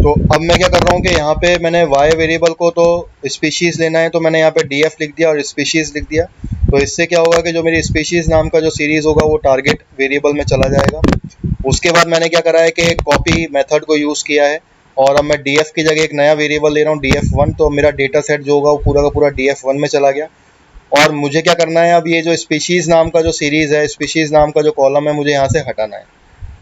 तो अब मैं क्या कर रहा हूँ कि यहाँ पे मैंने y वेरिएबल को तो स्पीशीज़ लेना है, तो मैंने यहाँ पे df लिख दिया और स्पीशीज़ लिख दिया। तो इससे क्या होगा कि जो मेरी स्पीशीज़ नाम का जो सीरीज़ होगा वो टारगेट वेरिएबल में चला जाएगा। उसके बाद मैंने क्या करा है कि कॉपी मेथड को यूज़ किया है और अब मैं df की जगह एक नया वेरिएबल ले रहा हूँ df1, तो मेरा डेटा सेट जो होगा वो पूरा का पूरा df1 में चला गया। और मुझे क्या करना है, अब ये जो स्पीशीज़ नाम का जो सीरीज़ है, स्पीशीज़ नाम का जो कॉलम है, मुझे यहाँ से हटाना है।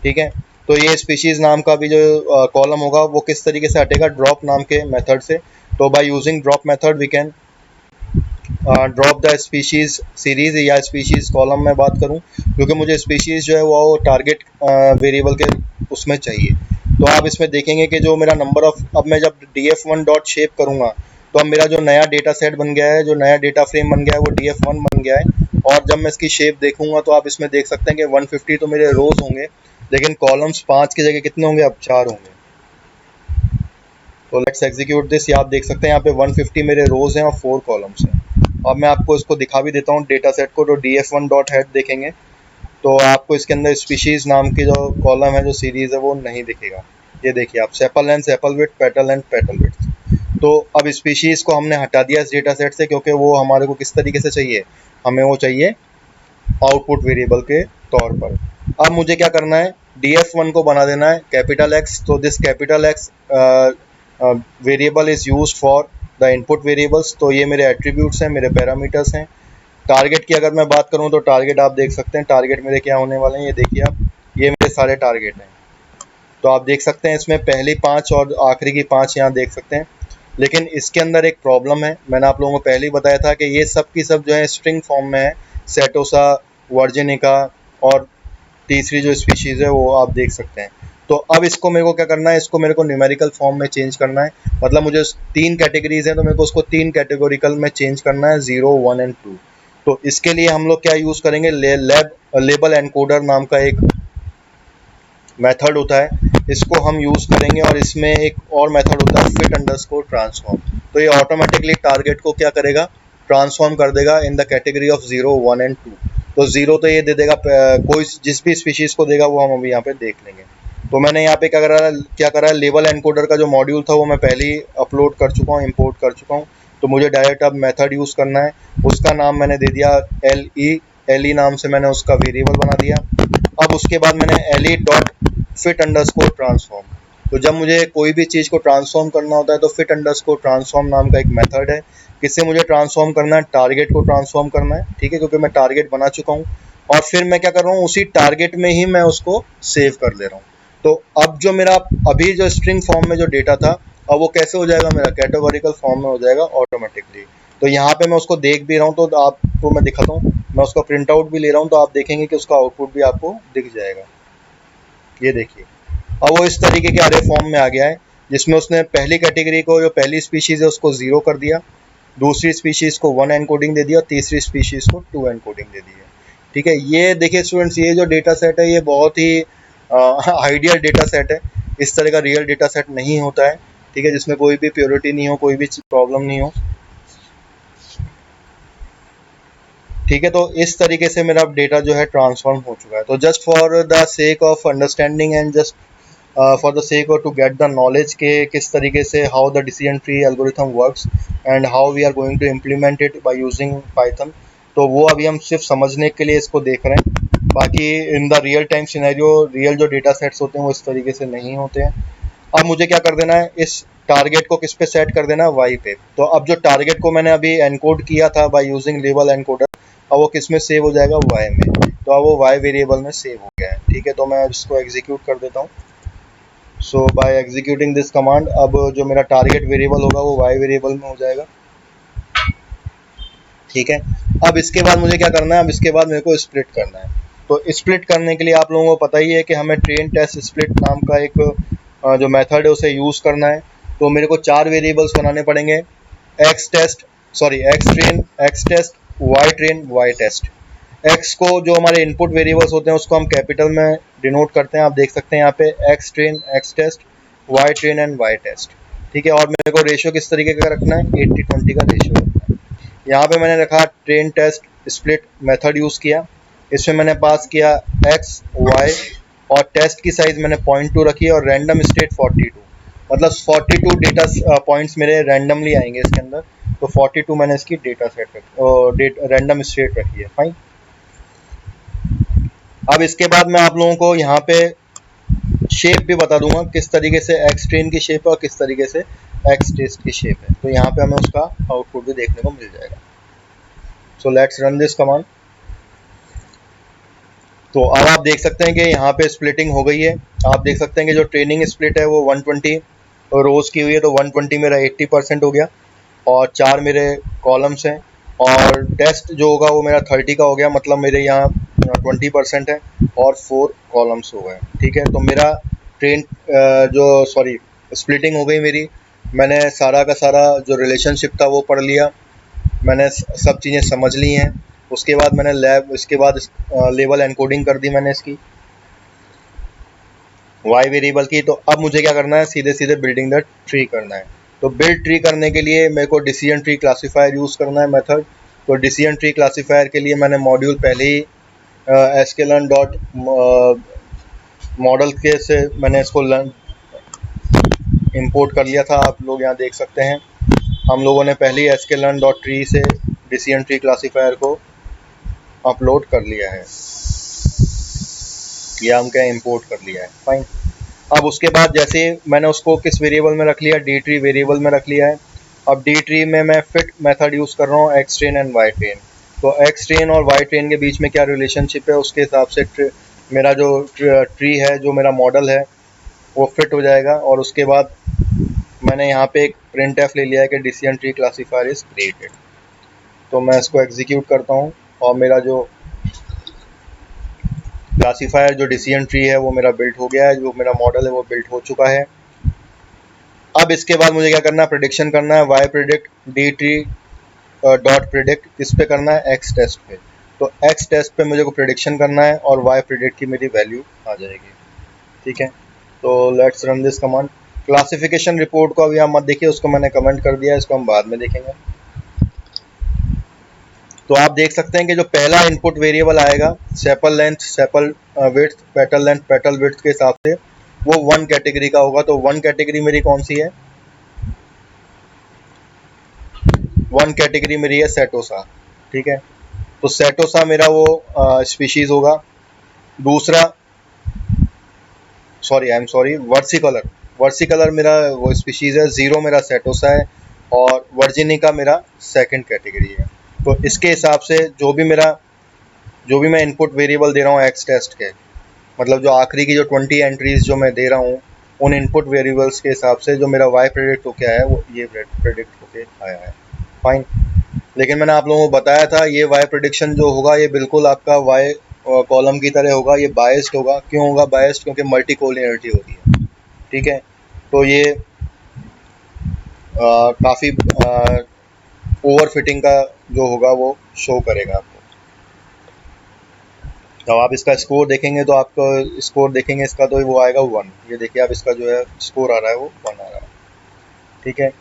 ठीक है, तो ये स्पीशीज़ नाम का भी जो कॉलम होगा वो किस तरीके से हटेगा, ड्रॉप नाम के मेथड से। तो by using drop method we can drop the species series या स्पीशीज़ कॉलम में बात करूं, क्योंकि मुझे स्पीशीज़ जो है वो टारगेट वेरिएबल के उसमें चाहिए। तो आप इसमें देखेंगे कि जो मेरा नंबर ऑफ, अब मैं जब df1 डॉट शेप करूँगा तो अब मेरा जो नया डेटा सेट बन गया है, जो नया डेटा फ्रेम बन गया है, वो df1 बन गया है। और जब मैं इसकी शेप देखूंगा तो आप इसमें देख सकते हैं कि 150 तो मेरे रोज होंगे, लेकिन कॉलम्स 5 की जगह कितने होंगे, अब 4 होंगे। तो लेट्स एग्जीक्यूट दिस। ये आप देख सकते हैं यहाँ पे 150 मेरे रोज हैं और 4 कॉलम्स हैं। अब मैं आपको इसको दिखा भी देता हूँ डेटा सेट को। तो df1 डॉट हेड देखेंगे तो आपको इसके अंदर स्पीशीज नाम की जो कॉलम है, जो सीरीज है, वो नहीं दिखेगा। ये देखिए आप, sepal and sepal with, petal and petal with. तो अब स्पीशीज को हमने हटा दिया इस डेटा सेट से, क्योंकि वो हमारे को किस तरीके से चाहिए, हमें वो चाहिए आउटपुट वेरिएबल के तौर पर। अब मुझे क्या करना है, df1 को बना देना है कैपिटल X। तो this capital X variable is used for the input variables. तो ये मेरे एट्रीब्यूट्स हैं, मेरे पैरामीटर्स हैं। टारगेट की अगर मैं बात करूं तो टारगेट आप देख सकते हैं, टारगेट मेरे क्या होने वाले हैं, ये देखिए आप, ये मेरे सारे टारगेट हैं। तो आप देख सकते हैं इसमें पहली 5 और आखिरी की 5 यहाँ देख सकते हैं। लेकिन इसके अंदर एक प्रॉब्लम है, मैंने आप लोगों को पहले ही बताया था कि ये सब की सब जो है स्ट्रिंग फॉर्म में है, सेटोसा, वर्जिनिका और तीसरी जो स्पीशीज़ है वो आप देख सकते हैं। तो अब इसको मेरे को क्या करना है, इसको मेरे को न्यूमेरिकल फॉर्म में चेंज करना है। मतलब मुझे 3 कैटेगरीज हैं, तो मेरे को उसको 3 कैटेगोरिकल में चेंज करना है, 0, 1 एंड 2। तो इसके लिए हम लोग क्या यूज़ करेंगे, लेबल एनकोडर नाम का एक मेथड होता है, इसको हम यूज़ करेंगे। और इसमें एक और मेथड होता है फिट अंडरस्कोर ट्रांसफॉर्म। तो ये ऑटोमेटिकली टारगेट को क्या करेगा, ट्रांसफॉर्म कर देगा in the category of 0, 1 and 2। तो 0 तो ये दे देगा, कोई जिस भी स्पीशीज़ को देगा वो हम अभी यहाँ पे देख लेंगे। तो मैंने यहाँ पे क्या करा है, लेबल एनकोडर का जो मॉड्यूल था वो मैं पहले ही अपलोड कर चुका हूँ, इम्पोर्ट कर चुका हूँ। तो मुझे डायरेक्ट अब मेथड यूज़ करना है। उसका नाम मैंने दे दिया le नाम से मैंने उसका वेरिएबल बना दिया। अब उसके बाद मैंने le dot fit underscore transform. तो जब मुझे कोई भी चीज़ को ट्रांसफॉर्म करना होता है तो फिट अंडरस्कोर ट्रांसफॉर्म नाम का एक मेथड है। किससे मुझे ट्रांसफॉर्म करना है, टारगेट को ट्रांसफॉर्म करना है। ठीक है, क्योंकि मैं टारगेट बना चुका हूँ। और फिर मैं क्या कर रहा हूँ, उसी टारगेट में ही मैं उसको सेव कर ले रहा हूँ। तो अब जो मेरा अभी जो स्ट्रिंग फॉर्म में जो डेटा था, अब वो कैसे हो जाएगा, मेरा कैटेगोरिकल फॉर्म में हो जाएगा ऑटोमेटिकली। तो यहाँ पे मैं उसको देख भी रहा हूँ, तो आपको मैं दिखाता हूँ, मैं उसका प्रिंट आउट भी ले रहा हूँ, तो आप देखेंगे कि उसका आउटपुट भी आपको दिख जाएगा। ये देखिए, अब वो इस तरीके के अरे फॉर्म में आ गया है, जिसमें उसने पहली कैटेगरी को, जो पहली स्पीशीज़ है, उसको 0 कर दिया, दूसरी स्पीशीज़ को 1 एनकोडिंग दे दिया, तीसरी स्पीशीज़ को 2 एनकोडिंग दे दी है। ठीक है, ये देखिए स्टूडेंट्स, ये जो डेटा सेट है ये बहुत ही आइडियल डेटा सेट है। इस तरह का रियल डेटा सेट नहीं होता है। ठीक है, जिसमें कोई भी प्योरिटी नहीं हो, कोई भी प्रॉब्लम नहीं हो। ठीक है, तो इस तरीके से मेरा डेटा जो है ट्रांसफॉर्म हो चुका है। तो just for the sake of understanding and just for the sake और टू गेट द नॉलेज के किस तरीके से how the decision tree algorithm works and how we are going to implement it by using Python, तो वो अभी हम सिर्फ समझने के लिए इसको देख रहे हैं। बाकी in the real time scenario real जो डेटा सेट्स होते हैं वो इस तरीके से नहीं होते हैं। अब मुझे क्या कर देना है, इस टारगेट को किस पे सेट कर देना है, वाई पे। तो अब जो टारगेट को मैंने अभी एनकोड किया था बाय यूजिंग लेबल एनकोडर, अब वो किस में सेव हो जाएगा, वाई में। तो अब वो वाई वेरिएबल में सेव हो गया है। ठीक है, तो मैं इसको एग्जीक्यूट कर देता हूँ। सो बाय एग्जीक्यूटिंग दिस कमांड, अब जो मेरा टारगेट वेरिएबल होगा वो वाई वेरिएबल में हो जाएगा। ठीक है, अब इसके बाद मुझे क्या करना है, अब इसके बाद मेरे को स्प्लिट करना है। तो स्प्लिट करने के लिए आप लोगों को पता ही है कि हमें ट्रेन टेस्ट स्प्लिट नाम का एक जो मेथड है उसे यूज़ करना है। तो मेरे को 4 वेरिएबल्स बनाने पड़ेंगे, X train, X test, Y train, Y test. X को जो हमारे इनपुट वेरिएबल्स होते हैं उसको हम कैपिटल में डिनोट करते हैं, आप देख सकते हैं यहाँ पे X train, X test, Y train and Y test. ठीक है, और मेरे को रेशियो किस तरीके का रखना है, 80-20 का रेशियो रखना है। यहाँ पे मैंने रखा train test split method use किया, इसमें मैंने पास किया एक्स वाई और टेस्ट की साइज़ मैंने 0.2 रखी और रैंडम स्टेट 42। मतलब 42 डेटा पॉइंट्स मेरे रैंडमली आएंगे इसके अंदर। तो 42 मैंने इसकी डेटा सेट रैंडम स्टेट रखी है। फाइन। अब इसके बाद मैं आप लोगों को यहाँ पे शेप भी बता दूंगा किस तरीके से एक्स ट्रेन की शेप है और किस तरीके से एक्स टेस्ट की शेप है। तो यहाँ पे हमें उसका आउटपुट भी देखने को मिल जाएगा। So let's run this command. तो अब आप देख सकते हैं कि यहाँ पे स्प्लिटिंग हो गई है। आप देख सकते हैं कि जो ट्रेनिंग स्प्लिट है वो 120 रोज की हुई है, तो 120 मेरा 80% हो गया और 4 मेरे कॉलम्स हैं और टेस्ट जो होगा वो मेरा 30 का हो गया, मतलब मेरे यहाँ 20% है और 4 कॉलम्स हो गए। ठीक है, तो मेरा ट्रेन स्प्लिटिंग हो गई मेरी। मैंने सारा का सारा जो रिलेशनशिप था वो पढ़ लिया, मैंने सब चीज़ें समझ ली हैं। उसके बाद मैंने इसके बाद लेवल एनकोडिंग कर दी मैंने इसकी वाई वेरिएबल की। तो अब मुझे क्या करना है, सीधे सीधे बिल्डिंग द ट्री करना है। तो बिल्ड ट्री करने के लिए मेरे को डिसीजन ट्री क्लासीफायर यूज़ करना है मेथड। तो डिसीजन ट्री क्लासीफायर के लिए मैंने मॉड्यूल पहले ही sklearn डॉट मॉडल के से मैंने इसको इंपोर्ट कर लिया था। आप लोग यहाँ देख सकते हैं हम लोगों ने पहले ही sklearn डॉट ट्री से डिसीजन ट्री क्लासीफायर को अपलोड कर लिया है, या हम क्या इंपोर्ट कर लिया है। फाइन। अब उसके बाद जैसे मैंने उसको किस वेरिएबल में रख लिया, डी ट्री वेरिएबल में रख लिया है। अब डी ट्री में मैं फिट मेथड यूज़ कर रहा हूँ X train and Y train. तो एक्स ट्रेन और वाई ट्रेन के बीच में क्या रिलेशनशिप है उसके हिसाब से मेरा जो ट्री है, जो मेरा मॉडल है वो फिट हो जाएगा। और उसके बाद मैंने यहाँ पे एक प्रिंट एफ ले लिया है कि decision tree classifier is created. तो मैं इसको एग्जीक्यूट करता हूँ और मेरा जो क्लासीफायर जो डिसीजन ट्री है वो मेरा बिल्ट हो गया है, जो मेरा मॉडल है वो बिल्ट हो चुका है। अब इसके बाद मुझे क्या करना है, प्रेडिक्शन करना है। Y predict D tree dot predict किस पे करना है, एक्स टेस्ट पे। तो एक्स टेस्ट पे मुझे को प्रेडिक्शन करना है और वाई प्रेडिक्ट की मेरी वैल्यू आ जाएगी। ठीक है, तो let's run this command. Classification report को अभी आप मत देखिए, उसको मैंने कमेंट कर दिया है, इसको हम बाद में देखेंगे। तो आप देख सकते हैं कि जो पहला इनपुट वेरिएबल आएगा sepal length, sepal width, petal length, petal width के हिसाब से वो 1 कैटेगरी का होगा। तो 1 कैटेगरी मेरी कौन सी है, 1 कैटेगरी मेरी है सेटोसा। ठीक है, तो सेटोसा मेरा वो स्पीशीज होगा। दूसरा वर्सिकलर, वर्सिकलर मेरा वो स्पीशीज है। 0 मेरा सेटोसा है और वर्जिनिका मेरा सेकंड कैटेगरी है। तो इसके हिसाब से जो भी मैं इनपुट वेरिएबल दे रहा हूँ एक्स टेस्ट के, मतलब जो आखिरी की जो 20 एंट्रीज जो मैं दे रहा हूँ उन इनपुट वेरिएबल्स के हिसाब से जो मेरा वाई प्रेडिक्ट होके आया है वो ये प्रेडिक्ट होके आया है। फाइन। लेकिन मैंने आप लोगों को बताया था ये वाई प्रेडिक्शन जो होगा ये बिल्कुल आपका वाई कॉलम की तरह होगा। ये बायस्ड होगा। क्यों होगा बायस्ड, क्योंकि मल्टी कोलिनियरिटी होती है। ठीक है, तो ये काफ़ी ओवर फिटिंग का जो होगा वो शो करेगा आपको। तो आप इसका स्कोर देखेंगे तो आपको स्कोर देखेंगे इसका तो वो आएगा 1। ये देखिए आप इसका जो है स्कोर आ रहा है वो 1 आ रहा है। ठीक है,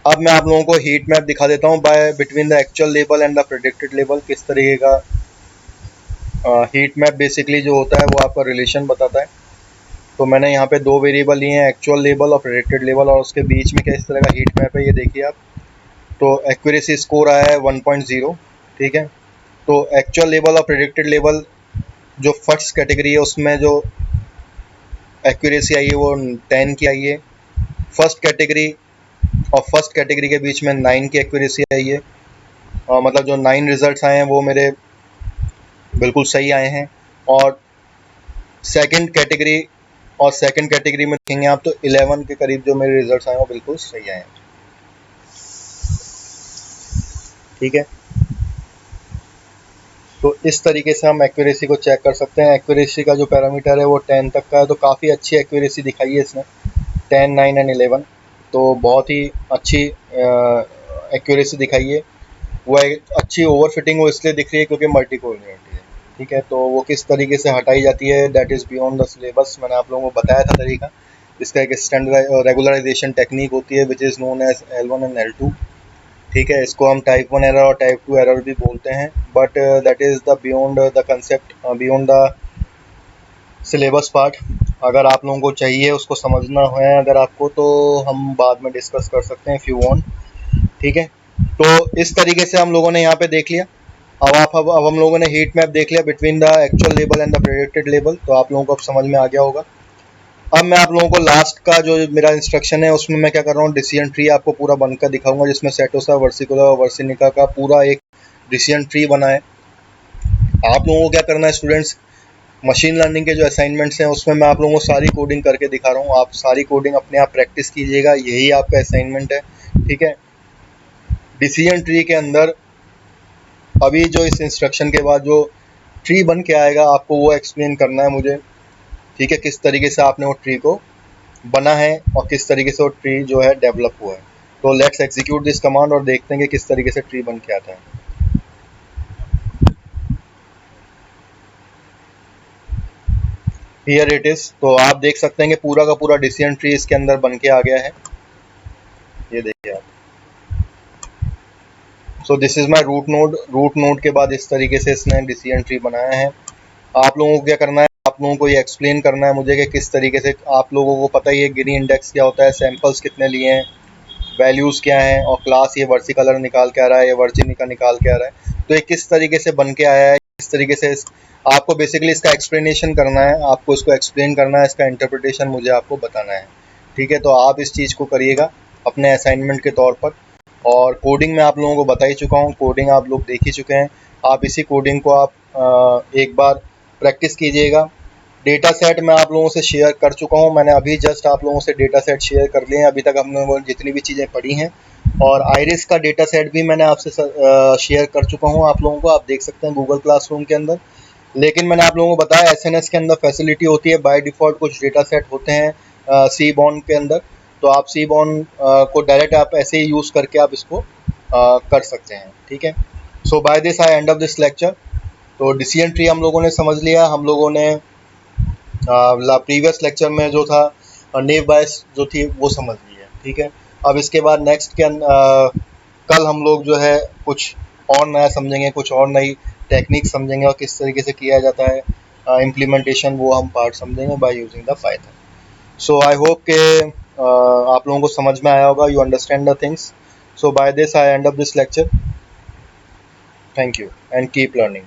अब मैं आप लोगों को हीट मैप दिखा देता हूँ by between the actual level and the predicted level. किस तरीके का हीट मैप बेसिकली जो होता है वो आपका रिलेशन बताता है। तो मैंने यहाँ पे 2 वेरिएबल लिए हैं, एक्चुअल लेवल और प्रेडिक्टेड लेवल, और उसके बीच में किस तरह का हीट मैप है ये देखिए आप। तो एक्यूरेसी स्कोर आया है 1.0। ठीक है, तो एक्चुअल लेवल और प्रेडिक्टेड लेवल जो फर्स्ट कैटेगरी है उसमें जो एक्यूरेसी आई है वो 10 की आई है। फर्स्ट कैटेगरी के बीच में 9 की एक्यूरेसी आई है। मतलब जो 9 रिजल्ट्स आए हैं वो मेरे बिल्कुल सही आए हैं। और सेकंड कैटेगरी में देखेंगे आप तो 11 के करीब जो मेरे रिजल्ट्स आए हैं वो बिल्कुल सही आए हैं। ठीक है, तो इस तरीके से हम एक्यूरेसी को चेक कर सकते हैं। एक्यूरेसी का जो पैरामीटर है वो 10 तक का है, तो काफ़ी अच्छी एक्यूरेसी दिखाई है इसने, 10, 9 एंड 11। तो बहुत ही अच्छी एक्यूरेसी दिखाई है। वो एक अच्छी ओवर फिटिंग वो इसलिए दिख रही है क्योंकि मल्टी कोलिनियरिटी है। ठीक है, तो वो किस तरीके से हटाई जाती है that is beyond the syllabus. मैंने आप लोगों को बताया था तरीका। इसका एक स्टैंडर्ड रेगुलराइजेशन टेक्निक होती है which is known as L1 and L2। ठीक है, इसको हम टाइप 1 एरर और टाइप 2 एरर भी बोलते हैं, but that is the beyond the concept, beyond the syllabus part अगर आप लोगों को चाहिए, उसको समझना है अगर आपको, तो हम बाद में डिस्कस कर सकते हैं इफ़ यू वांट, ठीक है। तो इस तरीके से हम लोगों ने यहाँ पे देख लिया। अब हम लोगों ने हीट मैप देख लिया between the actual level and the predicted level, तो आप लोगों को अब समझ में आ गया होगा। अब मैं आप लोगों को लास्ट का जो मेरा इंस्ट्रक्शन है उसमें मैं क्या कर रहा हूँ, डिसीजन ट्री आपको पूरा बनकर दिखाऊंगा, जिसमें सेटोसा, वर्सिकुलर और वर्सिनिका का पूरा एक डिसीजन ट्री बना है। आप लोगों को क्या करना है स्टूडेंट्स, मशीन लर्निंग के जो असाइनमेंट्स हैं उसमें मैं आप लोगों को सारी कोडिंग करके दिखा रहा हूँ। आप सारी कोडिंग अपने आप प्रैक्टिस कीजिएगा, यही आपका असाइनमेंट है, ठीक है। डिसीजन ट्री के अंदर अभी जो इस इंस्ट्रक्शन के बाद जो ट्री बन के आएगा आपको वो एक्सप्लेन करना है मुझे, ठीक है, किस तरीके से आपने वो ट्री को बना है और किस तरीके से वो ट्री जो है डेवलप हुआ है। तो लेट्स एग्जीक्यूट दिस कमांड और देखते हैं कि किस तरीके से ट्री बन के आता है। Here it is. तो आप देख सकते हैं कि पूरा का पूरा डिसीजन ट्री इसके अंदर बन के आ गया है, ये देखिए आप। So this is my root node. Root node के बाद इस तरीके से इसने डिसीजन ट्री बनाया है। आप लोगों को क्या करना है, आप लोगों को ये एक्सप्लेन करना है मुझे कि किस तरीके से, आप लोगों को पता ही है गिनी इंडेक्स क्या होता है, सैंपल्स कितने लिए हैं, वैल्यूज़ क्या हैं, और क्लास ये वर्सी कलर निकाल के आ रहा है, ये वर्जिनिका निकाल के आ रहा है। तो ये किस तरीके से बन के आया है, किस तरीके से आपको बेसिकली इसका एक्सप्लेनेशन करना है, आपको इसको एक्सप्लेन करना है, इसका इंटरप्रिटेशन मुझे आपको बताना है, ठीक है। तो आप इस चीज़ को करिएगा अपने असाइनमेंट के तौर पर। और कोडिंग मैं आप लोगों को बता ही चुका हूँ, कोडिंग आप लोग देख ही चुके हैं। आप इसी कोडिंग को आप एक बार प्रैक्टिस कीजिएगा। डेटा सेट मैं आप लोगों से शेयर कर चुका हूँ, मैंने अभी जस्ट आप लोगों से डेटा सेट शेयर कर लिए हैं। अभी तक हमने वो जितनी भी चीज़ें पढ़ी हैं, और आइरिस का डेटा सेट भी मैंने आपसे शेयर कर चुका हूँ आप लोगों को, आप देख सकते हैं गूगल क्लासरूम के अंदर। लेकिन मैंने आप लोगों को बताया एसएनएस के अंदर फैसिलिटी होती है, बाय डिफ़ॉल्ट कुछ डेटा सेट होते हैं सी बॉन्ड के अंदर, तो आप सी बॉन्ड को डायरेक्ट आप ऐसे ही यूज़ करके आप इसको कर सकते हैं, ठीक है। So by this I end of this lecture. तो डिसीजन ट्री हम लोगों ने समझ लिया, हम लोगों ने प्रीवियस लेक्चर में जो था नेव बायस जो थी वो समझ ली है, ठीक है। अब इसके बाद नेक्स्ट के कल हम लोग जो है कुछ और नया समझेंगे, कुछ और नई टेक्निक समझेंगे और किस तरीके से किया जाता है इम्प्लीमेंटेशन, वो हम पार्ट समझेंगे by using the Python. So I hope के आप लोगों को समझ में आया होगा, you understand the things. So by this I end of this lecture. Thank you and keep learning.